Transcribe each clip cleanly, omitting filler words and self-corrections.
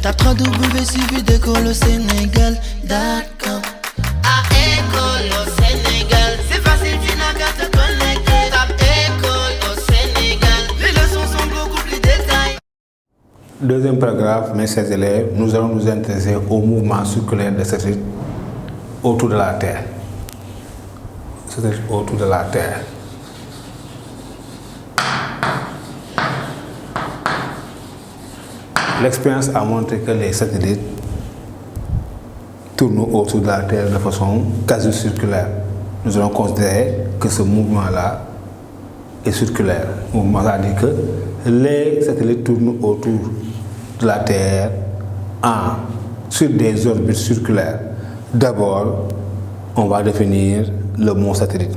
Tape www.d'école au Sénégal.com. À école au Sénégal, c'est facile, tu n'as qu'à te connecter. Tape école au Sénégal, les leçons sont beaucoup plus détaillées. Deuxième paragraphe, mes chers élèves, nous allons nous intéresser au mouvement circulaire des satellites autour de la Terre. Satellites autour de la Terre. L'expérience a montré que les satellites tournent autour de la Terre de façon quasi circulaire. Nous allons considérer que ce mouvement-là est circulaire. Le mouvement a dit que les satellites tournent autour de la Terre sur des orbites circulaires. D'abord, on va définir le mot satellite.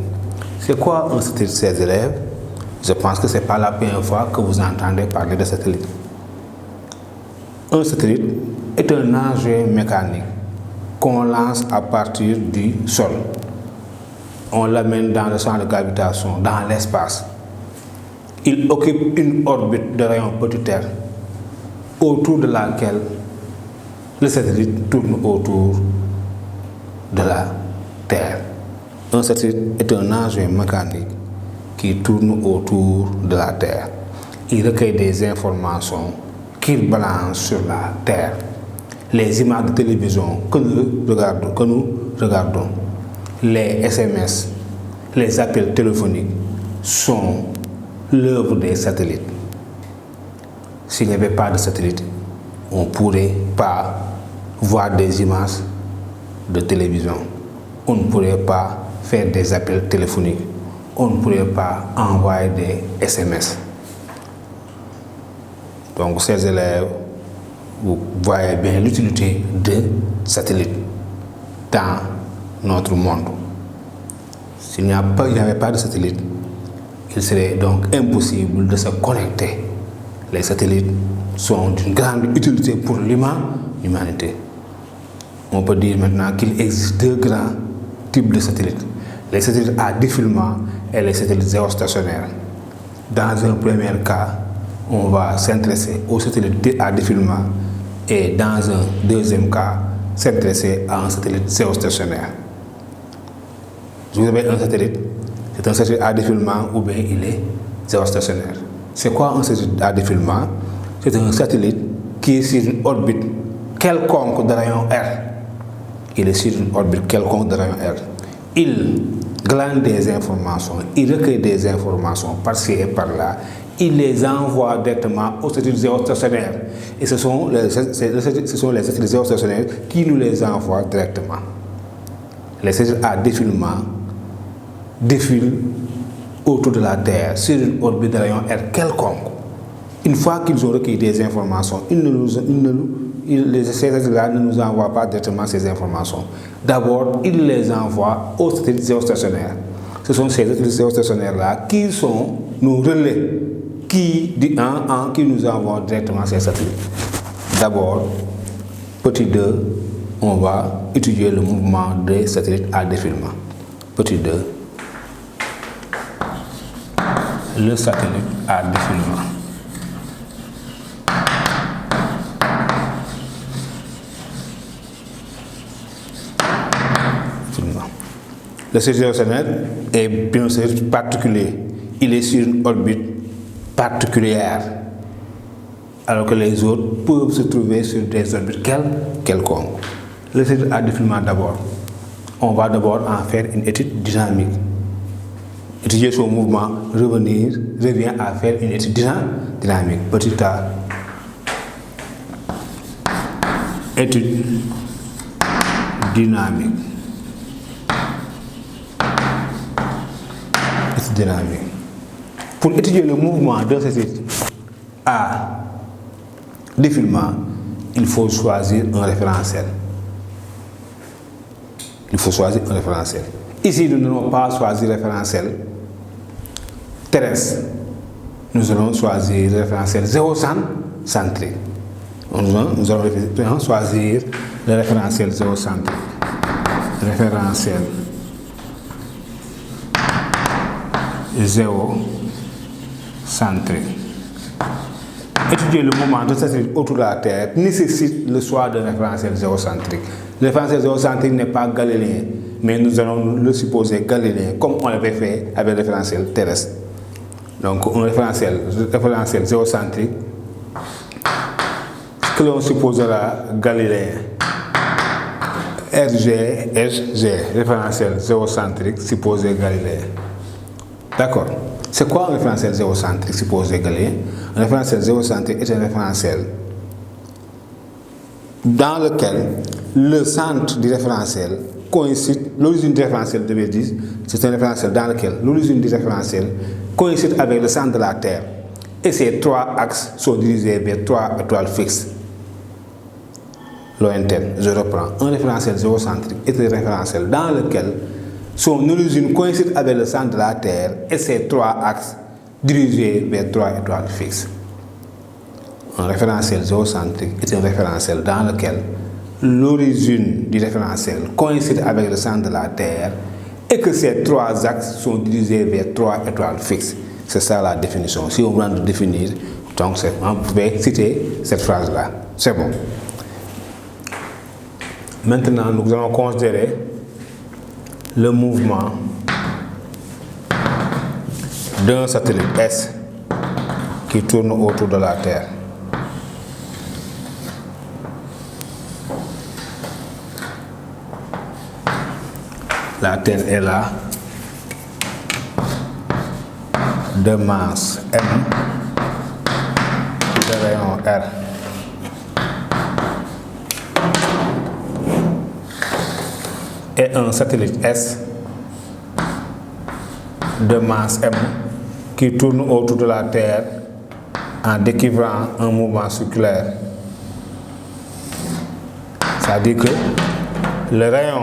C'est quoi un satellite, chers élèves? Je pense que ce n'est pas la première fois que vous entendez parler de satellite. Un satellite est un engin mécanique qu'on lance à partir du sol. On l'amène dans le champ de gravitation, dans l'espace. Il occupe une orbite de rayon petit r autour de laquelle le satellite tourne autour de la Terre. Un satellite est un engin mécanique qui tourne autour de la Terre. Il recueille des informations qu'il balance sur la Terre. Les images de télévision que nous regardons, les SMS, les appels téléphoniques sont l'œuvre des satellites. S'il n'y avait pas de satellite, on ne pourrait pas voir des images de télévision. On ne pourrait pas faire des appels téléphoniques. On ne pourrait pas envoyer des SMS. Donc, chers élèves, vous voyez bien l'utilité de satellites dans notre monde. S'il n'y avait pas de satellite, il serait donc impossible de se connecter. Les satellites sont d'une grande utilité pour l'humanité. On peut dire maintenant qu'il existe deux grands types de satellites. Les satellites à défilement et les satellites géostationnaires. Dans un premier cas, on va s'intéresser aux satellites à défilement et dans un deuxième cas, s'intéresser à un satellite géostationnaire. Vous avez un satellite, c'est un satellite à défilement ou bien il est géostationnaire. C'est quoi un satellite à défilement? C'est un satellite qui est sur une orbite quelconque de rayon R. Il est sur une orbite quelconque de rayon R. Il glande des informations, il recueille des informations par-ci et par-là. Il les envoie directement aux satellites géostationnaires. Et ce sont les satellites géostationnaires qui nous les envoient directement. Les satellites à défilement défilent autour de la Terre sur une orbite de rayon R quelconque. Une fois qu'ils ont recueilli des informations, ces satellites-là ne nous envoient pas directement ces informations. D'abord, ils les envoient aux satellites géostationnaires. Ce sont ces satellites géostationnaires-là qui sont nos relais, qui nous envoient directement ces satellites. D'abord, petit 2, on va étudier le mouvement des satellites à défilement. Petit 2, le satellite à défilement. Le satellite géostationnaire est bien sûr particulier. Il est sur une orbite particulière, alors que les autres peuvent se trouver sur des orbites quelconques. Le satellite à défilement d'abord. On va d'abord en faire une étude dynamique. Étudier son mouvement, revient à faire une étude dynamique. Petit a. Étude dynamique. Étude dynamique. Pour étudier le mouvement d'un satellite à défilement, il faut choisir un référentiel. Ici, nous n'allons pas choisir référentiel terrestre. Nous allons choisir le référentiel géocentrique. Nous allons choisir le référentiel géocentrique. Référentiel géocentrique. Étudier le mouvement de satellite autour de la Terre nécessite le choix d'un référentiel géocentrique. Le référentiel géocentrique n'est pas galiléen, mais nous allons le supposer galiléen, comme on l'avait fait avec le référentiel terrestre. Donc, un référentiel géocentrique que l'on supposera galiléen. RG, référentiel géocentrique supposé galiléen. D'accord. C'est quoi un référentiel géocentrique supposé galiléen? Un référentiel géocentrique est un référentiel dans lequel le centre du référentiel coïncide, l'origine du référentiel, devait dire, c'est un référentiel dans lequel l'origine du référentiel coïncide avec le centre de la Terre et ces trois axes sont dirigés vers trois étoiles fixes lointaines. Je reprends. Un référentiel géocentrique est un référentiel dans lequel son origine coïncide avec le centre de la Terre et ses trois axes dirigés vers trois étoiles fixes. Un référentiel géocentrique est un référentiel dans lequel l'origine du référentiel coïncide avec le centre de la Terre et que ces trois axes sont dirigés vers trois étoiles fixes. C'est ça la définition. Si on veut le définir, donc vous pouvez citer cette phrase-là. C'est bon. Maintenant, nous allons considérer le mouvement d'un satellite S qui tourne autour de la Terre. La Terre est là, de masse M, de rayon R. Et un satellite S de masse M qui tourne autour de la Terre en décrivant un mouvement circulaire. C'est-à-dire que le rayon,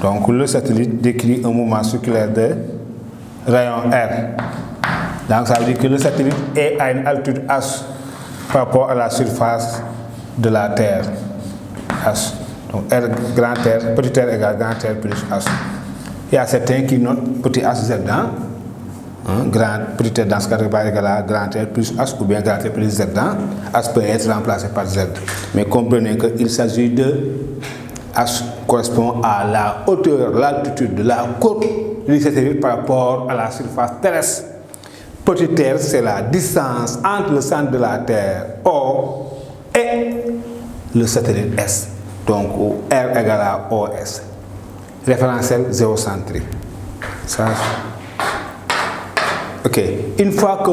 donc le satellite décrit un mouvement circulaire de rayon R. Donc ça veut dire que le satellite est à une altitude H par rapport à la surface de la Terre. H. Donc R grand R, petit r égale grand R plus H. Il y a certains qui notent petit HZ dans petit r dans ce cas égal à grand R plus H ou bien grand R plus Z dans H peut être remplacé par Z. Mais comprenez qu'il s'agit de H correspond à la hauteur, l'altitude de la côte du satellite par rapport à la surface terrestre. Petit r, c'est la distance entre le centre de la Terre, O, et le satellite S. Donc, R égale à OS. Référentiel géocentrique. Ça. Ok. Une fois que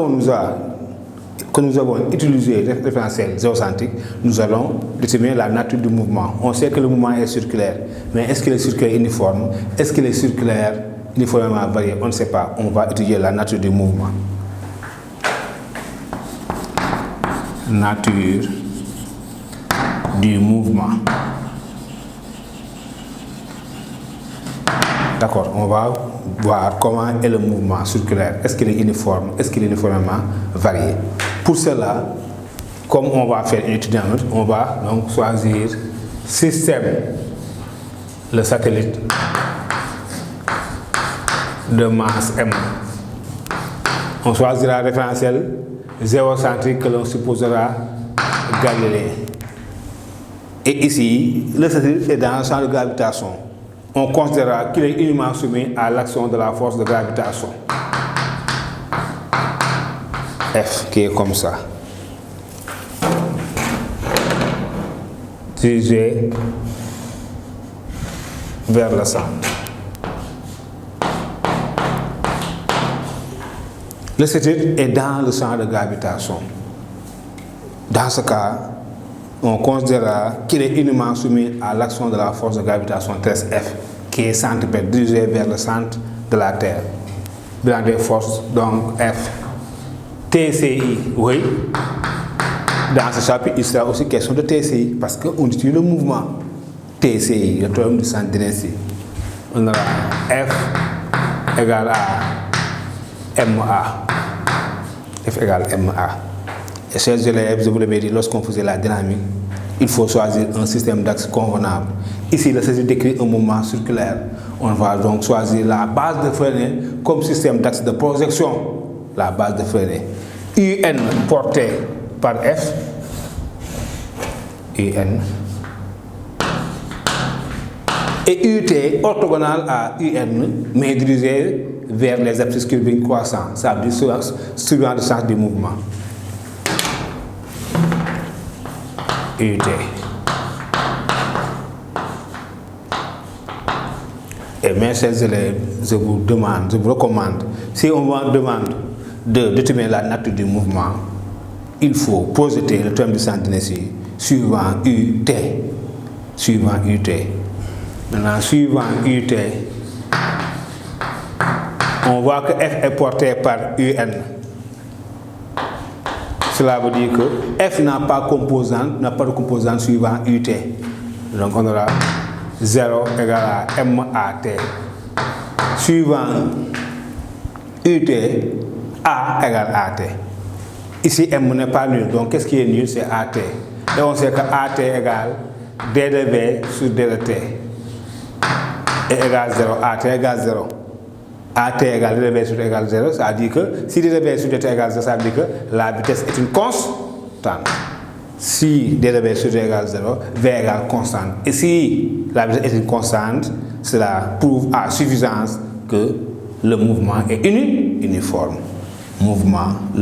nous avons utilisé le référentiel géocentrique, nous allons déterminer la nature du mouvement. On sait que le mouvement est circulaire, mais est-ce qu'il est circulaire uniforme? Est-ce qu'il est circulaire uniformément varié? On ne sait pas. On va étudier la nature du mouvement. Nature du mouvement. D'accord, on va voir comment est le mouvement circulaire. Est-ce qu'il est uniforme? Est-ce qu'il est uniformément varié? Pour cela, comme on va faire une étude, on va donc choisir système, le satellite de masse M. On choisira le référentiel géocentrique que l'on supposera galiléen. Et ici, le satellite est dans un champ de gravitation. On considérera qu'il est uniquement soumis à l'action de la force de gravitation. F, qui est comme ça. Dirigé vers le centre. Le satellite est dans le champ de gravitation. Dans ce cas, on considérera qu'il est uniquement soumis à l'action de la force de gravitation terrestre F, qui est centripète dirigée vers le centre de la Terre. Bilan des forces, donc F. TCI, oui. Dans ce chapitre, il sera aussi question de TCI, parce qu'on utilise le mouvement. TCI, le théorème du centre d'inertie. On aura F égale à MA. F égale MA. Et chers élèves, je vous l'avais dit, lorsqu'on faisait la dynamique, il faut choisir un système d'axes convenable. Ici, il s'agit d'écrire un mouvement circulaire. On va donc choisir la base de Fresnel comme système d'axe de projection. la base de freinage. UN porté par F, UN, et UT orthogonal à UN, mais dirigé vers les abscisses cubiques croissants, ça veut dire suivant le sens du mouvement. UT. Et mes chers élèves, je vous demande, je vous recommande, si on vous demande de déterminer la nature du mouvement, il faut projeter le terme du centre d'inertie suivant UT. Suivant UT. Maintenant, suivant UT, on voit que F est porté par UN. Cela veut dire que F n'a pas de composante suivant UT. Donc on aura 0 égale à MAT. Suivant UT, A égale AT. Ici, M n'est pas nul. Donc qu'est-ce qui est nul? C'est AT. Et on sait que AT égale D de V sur D de T. Et égale 0. AT égale 0. AT égale D de V sur D égale 0. Ça veut dire que si D de V sur D égale 0, ça veut dire que la vitesse est une constante. Si D de V sur D égale 0, V égale constante. Et si la vitesse est une constante, cela prouve à suffisance que le mouvement est uniforme. Le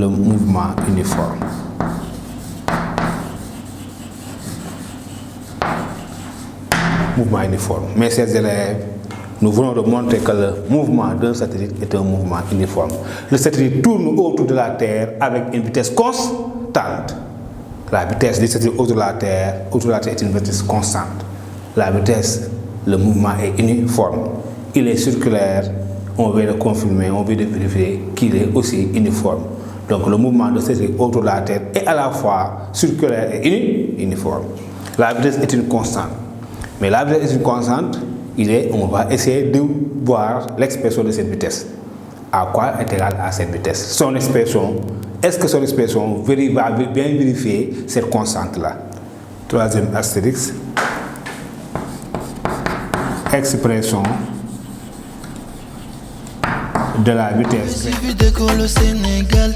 mouvement uniforme. Mouvement uniforme. Mes chers élèves, nous venons de montrer que le mouvement d'un satellite est un mouvement uniforme. Le satellite tourne autour de la Terre avec une vitesse constante. La vitesse du satellite autour de la Terre est une vitesse constante. La vitesse, le mouvement est uniforme. Il est circulaire. On vient de confirmer, on vient de vérifier qu'il est aussi uniforme. Donc le mouvement de satellite autour de la Terre est à la fois circulaire et uniforme. La vitesse est une constante. Mais la vitesse est une constante, on va essayer de voir l'expression de cette vitesse. À quoi est égale à cette vitesse? Son expression, est-ce que son expression va bien vérifier cette constante-là? Troisième astérix. Expression de la vitesse. Suivi d'école au Sénégal,